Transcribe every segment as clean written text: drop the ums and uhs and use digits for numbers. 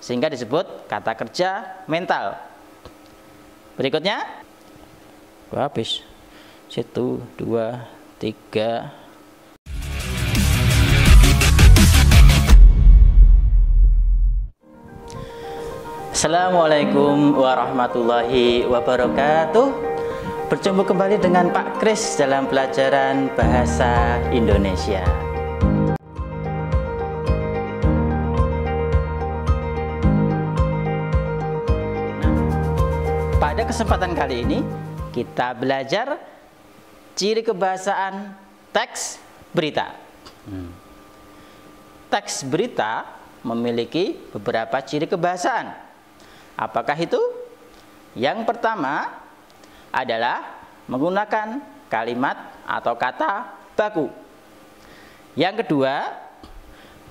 sehingga disebut kata kerja mental. Berikutnya, habis 1, 2, 3. Assalamualaikum warahmatullahi wabarakatuh. Berjumpa kembali dengan Pak Kris dalam pelajaran bahasa Indonesia. Pada kesempatan kali ini kita belajar ciri kebahasaan teks berita. Teks berita memiliki beberapa ciri kebahasaan. Apakah itu? Yang pertama adalah menggunakan kalimat atau kata baku. Yang kedua,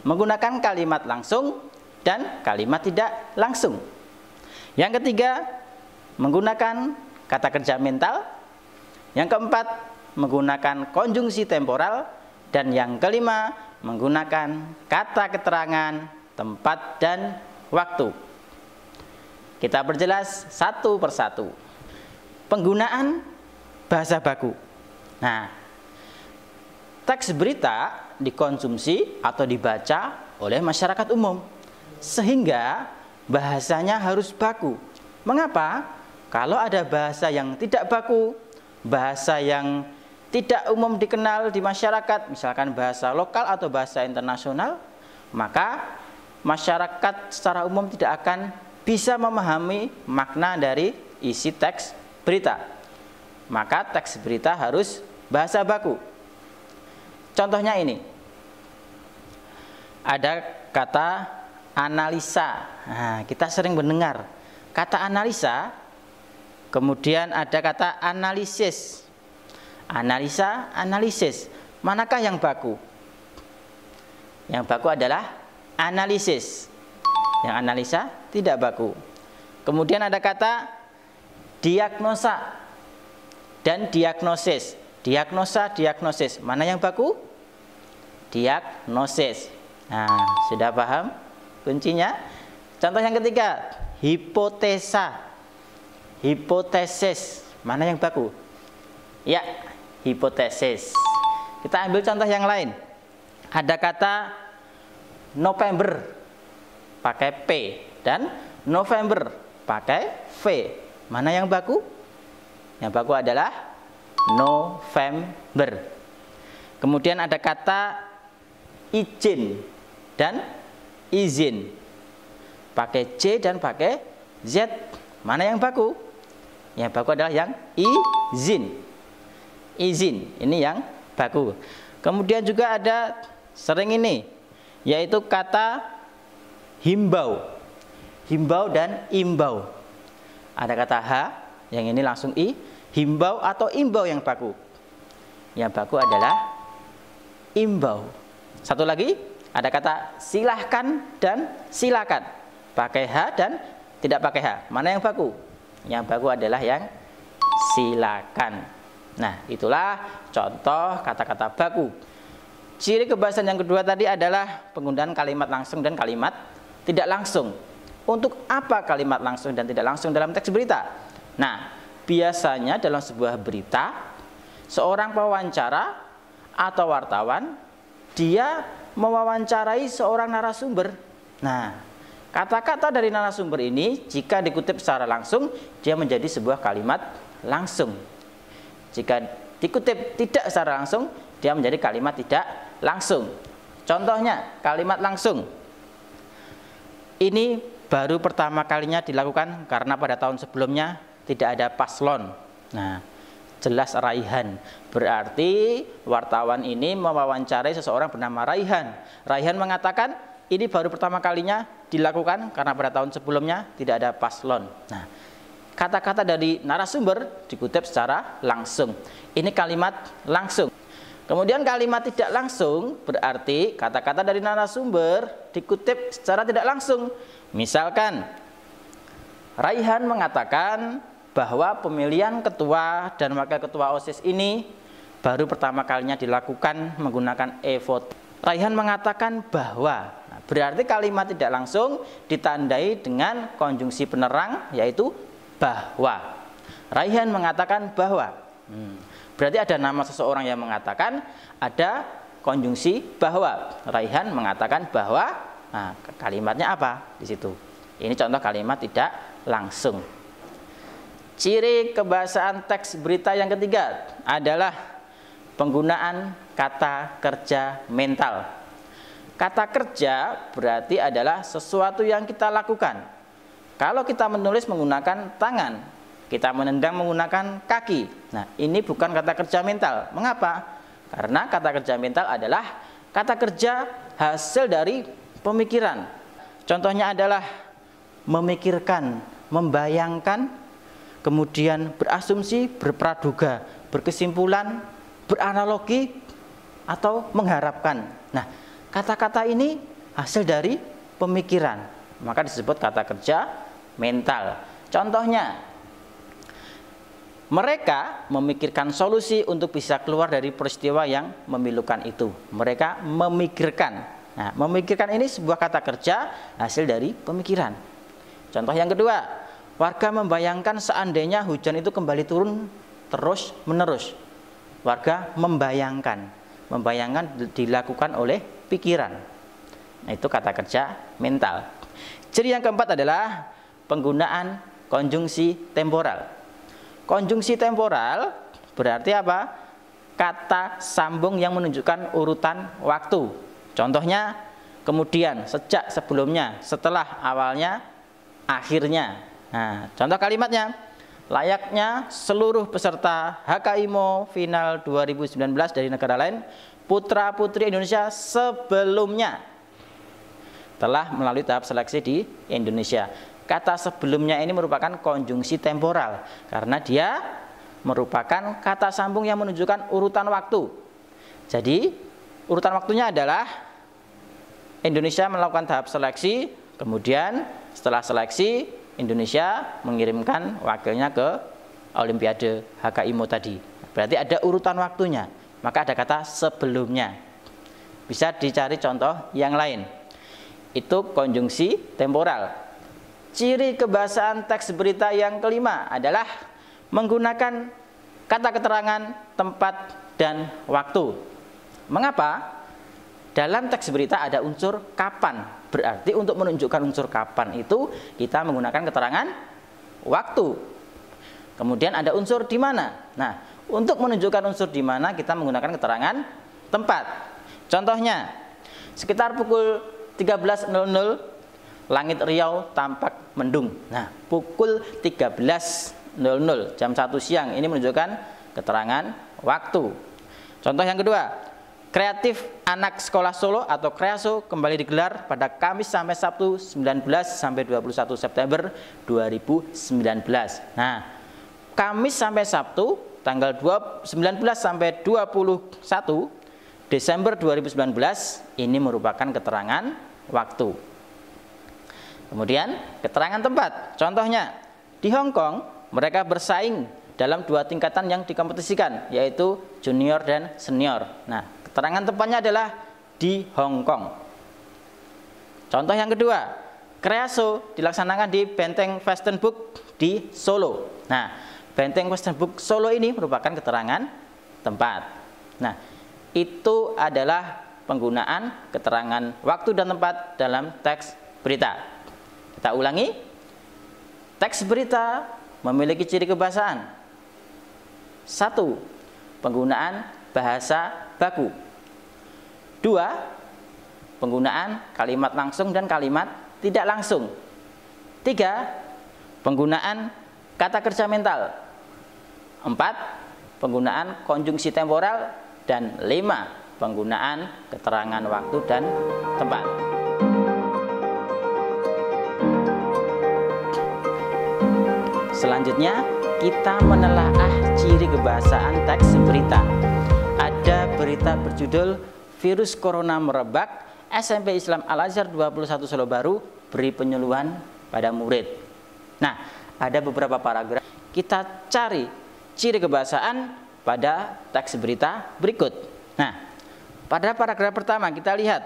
menggunakan kalimat langsung dan kalimat tidak langsung. Yang ketiga, menggunakan kata kerja mental. Yang keempat, menggunakan konjungsi temporal. Dan yang kelima, menggunakan kata keterangan tempat dan waktu. Kita perjelas satu persatu. Penggunaan bahasa baku. Nah, teks berita dikonsumsi atau dibaca oleh masyarakat umum, sehingga bahasanya harus baku. Mengapa? Kalau ada bahasa yang tidak baku, bahasa yang tidak umum dikenal di masyarakat, misalkan bahasa lokal atau bahasa internasional, maka masyarakat secara umum tidak akan bisa memahami makna dari isi teks berita. Maka teks berita harus bahasa baku. Contohnya ini. Ada kata analisa. Nah, kita sering mendengar kata analisa. Kemudian ada kata analisis. Analisa, analisis. Manakah yang baku? Yang baku adalah analisis. Yang analisa tidak baku. Kemudian ada kata diagnosa dan diagnosis. Diagnosa, diagnosis. Mana yang baku? Diagnosis. Nah, sudah paham kuncinya? Contoh yang ketiga, hipotesa. Hipotesis. Mana yang baku? Ya, hipotesis. Kita ambil contoh yang lain. Ada kata November pakai P dan November pakai V. Mana yang baku? Yang baku adalah November. Kemudian ada kata izin dan izin. Pakai C dan pakai Z. Mana yang baku? Yang baku adalah yang izin. Izin, ini yang baku. Kemudian juga ada sering ini, yaitu kata himbau. Himbau dan imbau. Ada kata H, yang ini langsung I. Himbau atau imbau yang baku? Yang baku adalah imbau. Satu lagi, ada kata silahkan dan silakan. Pakai H dan tidak pakai H. Mana yang baku? Yang baku adalah yang silakan. Nah, itulah contoh kata-kata baku. Ciri kebahasaan yang kedua tadi adalah penggunaan kalimat langsung dan kalimat tidak langsung. Untuk apa kalimat langsung dan tidak langsung dalam teks berita? Nah, biasanya dalam sebuah berita, seorang pewawancara atau wartawan, dia mewawancarai seorang narasumber. Nah, kata-kata dari narasumber ini jika dikutip secara langsung, dia menjadi sebuah kalimat langsung. Jika dikutip tidak secara langsung, dia menjadi kalimat tidak langsung. Contohnya, kalimat langsung. Ini baru pertama kalinya dilakukan karena pada tahun sebelumnya tidak ada paslon. Nah, jelas Raihan. Berarti wartawan ini mewawancarai seseorang bernama Raihan. Raihan mengatakan ini baru pertama kalinya dilakukan karena pada tahun sebelumnya tidak ada paslon. Nah, kata-kata dari narasumber dikutip secara langsung. Ini kalimat langsung. Kemudian kalimat tidak langsung berarti kata-kata dari narasumber dikutip secara tidak langsung. Misalkan, Raihan mengatakan bahwa pemilihan ketua dan wakil ketua OSIS ini baru pertama kalinya dilakukan menggunakan e-voting. Raihan mengatakan bahwa, nah, berarti kalimat tidak langsung ditandai dengan konjungsi penerang, yaitu bahwa. Raihan mengatakan bahwa. Berarti ada nama seseorang yang mengatakan, ada konjungsi bahwa. Raihan mengatakan bahwa. Nah, kalimatnya apa di situ? Ini contoh kalimat tidak langsung. Ciri kebahasaan teks berita yang ketiga adalah penggunaan kata kerja mental. Kata kerja berarti adalah sesuatu yang kita lakukan. Kalau kita menulis menggunakan tangan, kita menendang menggunakan kaki. Nah, ini bukan kata kerja mental. Mengapa? Karena kata kerja mental adalah kata kerja hasil dari pemikiran. Contohnya adalah memikirkan, membayangkan, kemudian berasumsi, berpraduga, berkesimpulan, beranalogi, atau mengharapkan. Nah, kata-kata ini hasil dari pemikiran, maka disebut kata kerja mental. Contohnya, mereka memikirkan solusi untuk bisa keluar dari peristiwa yang memilukan itu. Mereka memikirkan. Nah, memikirkan ini sebuah kata kerja hasil dari pemikiran. Contoh yang kedua, warga membayangkan seandainya hujan itu kembali turun terus menerus. Warga membayangkan. Membayangkan dilakukan oleh pikiran. Nah, itu kata kerja mental. Ciri yang keempat adalah penggunaan konjungsi temporal. Konjungsi temporal berarti apa? Kata sambung yang menunjukkan urutan waktu. Contohnya, kemudian, sejak, sebelumnya, setelah, awalnya, akhirnya. Nah, contoh kalimatnya, layaknya seluruh peserta HKIMO final 2019 dari negara lain, putra-putri Indonesia sebelumnya telah melalui tahap seleksi di Indonesia. Kata sebelumnya ini merupakan konjungsi temporal karena dia merupakan kata sambung yang menunjukkan urutan waktu. Jadi urutan waktunya adalah Indonesia melakukan tahap seleksi, kemudian setelah seleksi Indonesia mengirimkan wakilnya ke Olimpiade HKIMO tadi. Berarti ada urutan waktunya, maka ada kata sebelumnya. Bisa dicari contoh yang lain. Itu konjungsi temporal. Ciri kebahasaan teks berita yang kelima adalah menggunakan kata keterangan, tempat, dan waktu. Mengapa? Dalam teks berita ada unsur kapan. Berarti untuk menunjukkan unsur kapan itu kita menggunakan keterangan waktu. Kemudian ada unsur di mana. Nah, untuk menunjukkan unsur di mana kita menggunakan keterangan tempat. Contohnya, sekitar pukul 13.00 langit Riau tampak mendung. Nah, pukul 13.00 jam 1 siang ini menunjukkan keterangan waktu. Contoh yang kedua, kreatif anak sekolah Solo atau Kreaso kembali digelar pada Kamis sampai Sabtu 19 sampai 21 September 2019. Nah, Kamis sampai Sabtu tanggal 19 sampai 21 Desember 2019 ini merupakan keterangan waktu. Kemudian keterangan tempat. Contohnya, di Hong Kong mereka bersaing dalam dua tingkatan yang dikompetisikan, yaitu junior dan senior. Nah, keterangan tempatnya adalah di Hong Kong. Contoh yang kedua, Kreaso dilaksanakan di Benteng Fashion Book di Solo. Nah, Benteng Fashion Book Solo ini merupakan keterangan tempat. Nah, itu adalah penggunaan keterangan waktu dan tempat dalam teks berita. Kita ulangi, teks berita memiliki ciri kebahasaan. 1. Penggunaan bahasa baku. 2. Penggunaan kalimat langsung dan kalimat tidak langsung. 3. Penggunaan kata kerja mental. 4. Penggunaan konjungsi temporal. Dan 5. Penggunaan keterangan waktu dan tempat. Selanjutnya kita menelaah ciri kebahasaan teks berita. Ada berita berjudul Virus Corona Merebak, SMP Islam Al-Azhar 21 Solo Baru beri penyuluhan pada murid. Nah, ada beberapa paragraf. Kita cari ciri kebahasaan pada teks berita berikut. Nah, pada paragraf pertama kita lihat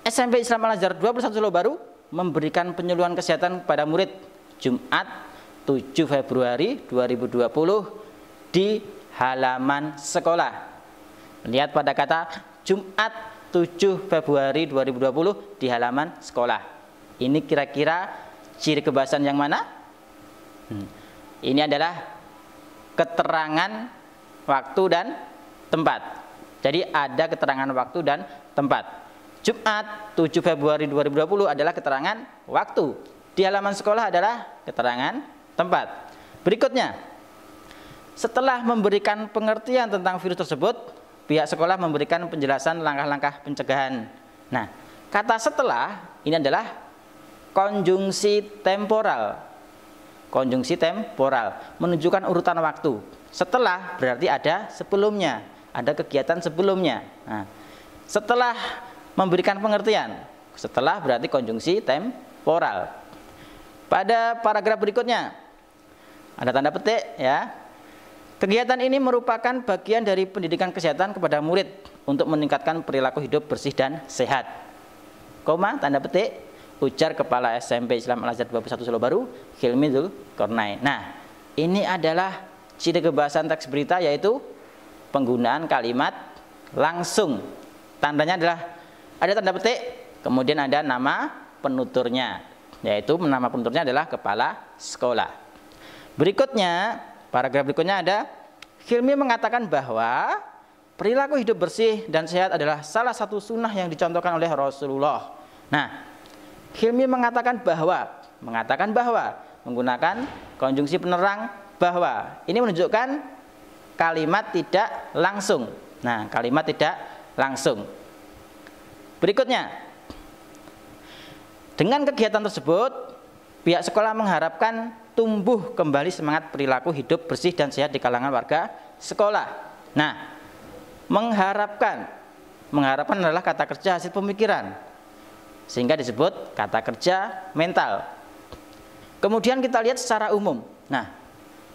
SMP Islam Al-Azhar 21 Solo Baru memberikan penyuluhan kesehatan kepada murid Jumat 7 Februari 2020 di halaman sekolah. Lihat pada kata Jumat 7 Februari 2020 di halaman sekolah. Ini kira-kira ciri kebahasan yang mana? Ini adalah keterangan waktu dan tempat. Jadi ada keterangan waktu dan tempat. Jumat 7 Februari 2020 adalah keterangan waktu. Di halaman sekolah adalah keterangan tempat. Berikutnya, setelah memberikan pengertian tentang virus tersebut, pihak sekolah memberikan penjelasan langkah-langkah pencegahan. Nah, kata setelah ini adalah konjungsi temporal. Konjungsi temporal menunjukkan urutan waktu. Setelah berarti ada sebelumnya, ada kegiatan sebelumnya. Nah, setelah memberikan pengertian, setelah berarti konjungsi temporal. Pada paragraf berikutnya ada tanda petik ya. Kegiatan ini merupakan bagian dari pendidikan kesehatan kepada murid untuk meningkatkan perilaku hidup bersih dan sehat. Koma, tanda petik, ujar Kepala SMP Islam Al-Azhar 21 Solo Baru, Hilmi Dzulkarnain. Nah, ini adalah ciri kebahasan teks berita, yaitu penggunaan kalimat langsung. Tandanya adalah ada tanda petik, kemudian ada nama penuturnya, yaitu nama penuturnya adalah kepala sekolah. Berikutnya, paragraf berikutnya ada Hilmi mengatakan bahwa perilaku hidup bersih dan sehat adalah salah satu sunnah yang dicontohkan oleh Rasulullah. Nah, Hilmi mengatakan bahwa menggunakan konjungsi penerang bahwa. Ini menunjukkan kalimat tidak langsung. Nah, kalimat tidak langsung. Berikutnya, dengan kegiatan tersebut, pihak sekolah mengharapkan tumbuh kembali semangat perilaku hidup bersih dan sehat di kalangan warga sekolah. Nah, mengharapkan adalah kata kerja hasil pemikiran, sehingga disebut kata kerja mental. Kemudian kita lihat secara umum. Nah,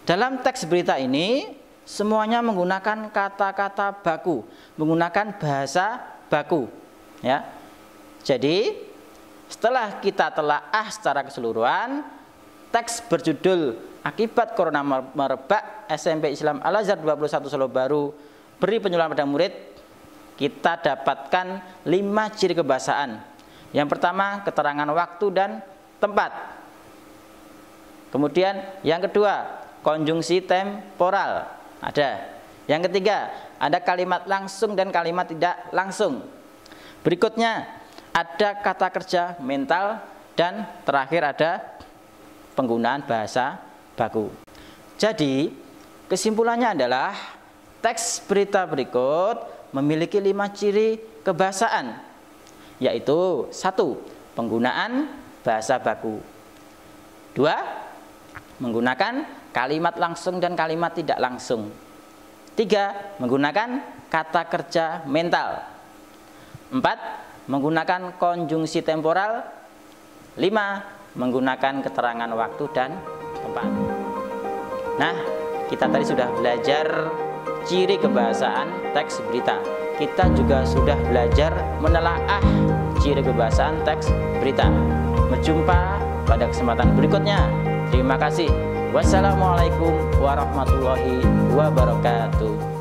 dalam teks berita ini semuanya menggunakan kata-kata baku, menggunakan bahasa baku. Ya, jadi setelah kita telaah secara keseluruhan, teks berjudul Akibat Corona Merebak SMP Islam Al-Azhar 21 Solo Baru beri penyuluhan pada murid, kita dapatkan 5 ciri kebahasaan. Yang pertama, keterangan waktu dan tempat. Kemudian yang kedua, konjungsi temporal. Ada. Yang ketiga, ada kalimat langsung dan kalimat tidak langsung. Berikutnya ada kata kerja mental, dan terakhir ada penggunaan bahasa baku. Jadi kesimpulannya adalah teks berita berikut memiliki 5 ciri kebahasaan, yaitu 1. Penggunaan bahasa baku, 2. Menggunakan kalimat langsung dan kalimat tidak langsung, 3. Menggunakan kata kerja mental, 4. Menggunakan konjungsi temporal, 5. Menggunakan keterangan waktu dan tempat. Nah, kita tadi sudah belajar ciri kebahasaan teks berita. Kita juga sudah belajar menelaah ciri kebahasaan teks berita. Berjumpa pada kesempatan berikutnya. Terima kasih. Wassalamualaikum warahmatullahi wabarakatuh.